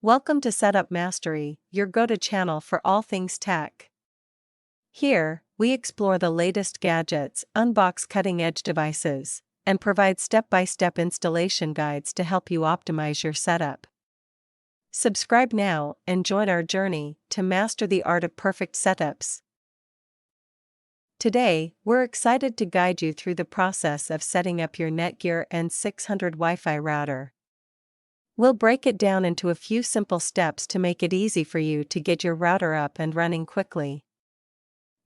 Welcome to Setup Mastery, your go-to channel for all things tech. Here, we explore the latest gadgets, unbox cutting-edge devices, and provide step-by-step installation guides to help you optimize your setup. Subscribe now and join our journey to master the art of perfect setups. Today, we're excited to guide you through the process of setting up your Netgear N600 Wi-Fi router. We'll break it down into a few simple steps to make it easy for you to get your router up and running quickly.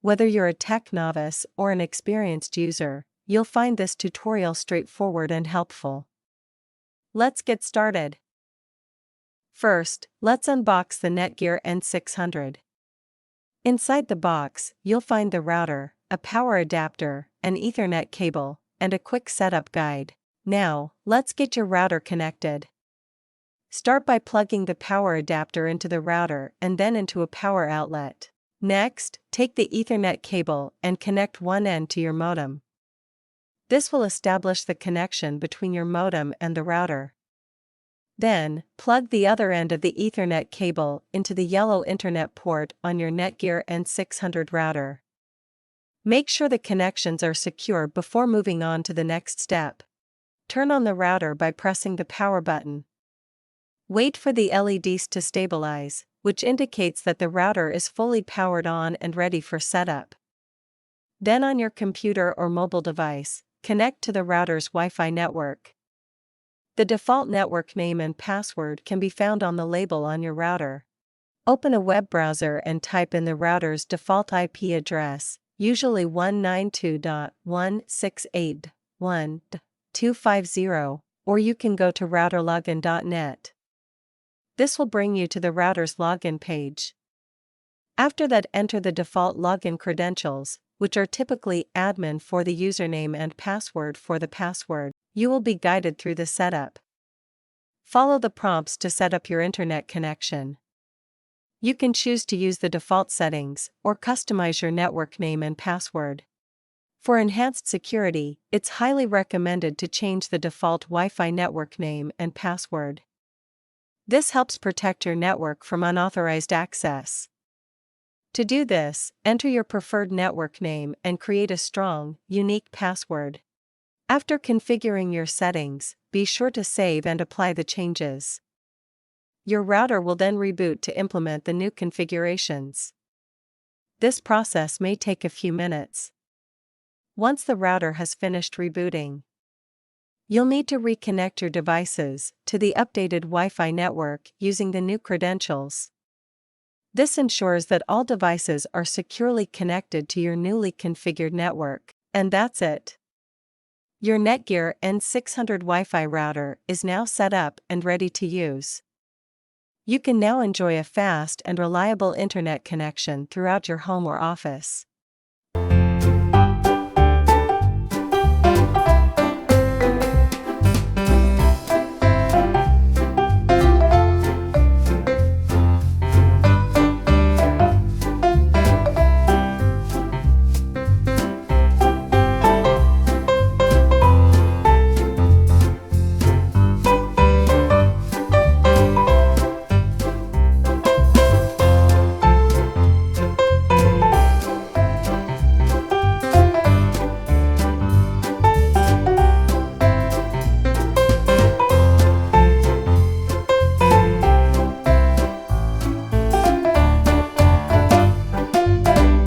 Whether you're a tech novice or an experienced user, you'll find this tutorial straightforward and helpful. Let's get started. First, let's unbox the Netgear N600. Inside the box, you'll find the router, a power adapter, an Ethernet cable, and a quick setup guide. Now, let's get your router connected. Start by plugging the power adapter into the router and then into a power outlet. Next, take the Ethernet cable and connect one end to your modem. This will establish the connection between your modem and the router. Then, plug the other end of the Ethernet cable into the yellow Internet port on your Netgear N600 router. Make sure the connections are secure before moving on to the next step. Turn on the router by pressing the power button. Wait for the LEDs to stabilize, which indicates that the router is fully powered on and ready for setup. Then on your computer or mobile device, connect to the router's Wi-Fi network. The default network name and password can be found on the label on your router. Open a web browser and type in the router's default IP address, usually 192.168.1.250, or you can go to routerlogin.net. This will bring you to the router's login page. After that, enter the default login credentials, which are typically admin for the username and password for the password. You will be guided through the setup. Follow the prompts to set up your internet connection. You can choose to use the default settings or customize your network name and password. For enhanced security, it's highly recommended to change the default Wi-Fi network name and password. This helps protect your network from unauthorized access. To do this, enter your preferred network name and create a strong, unique password. After configuring your settings, be sure to save and apply the changes. Your router will then reboot to implement the new configurations. This process may take a few minutes. Once the router has finished rebooting, you'll need to reconnect your devices to the updated Wi-Fi network using the new credentials. This ensures that all devices are securely connected to your newly configured network, and that's it. Your Netgear N600 Wi-Fi router is now set up and ready to use. You can now enjoy a fast and reliable internet connection throughout your home or office.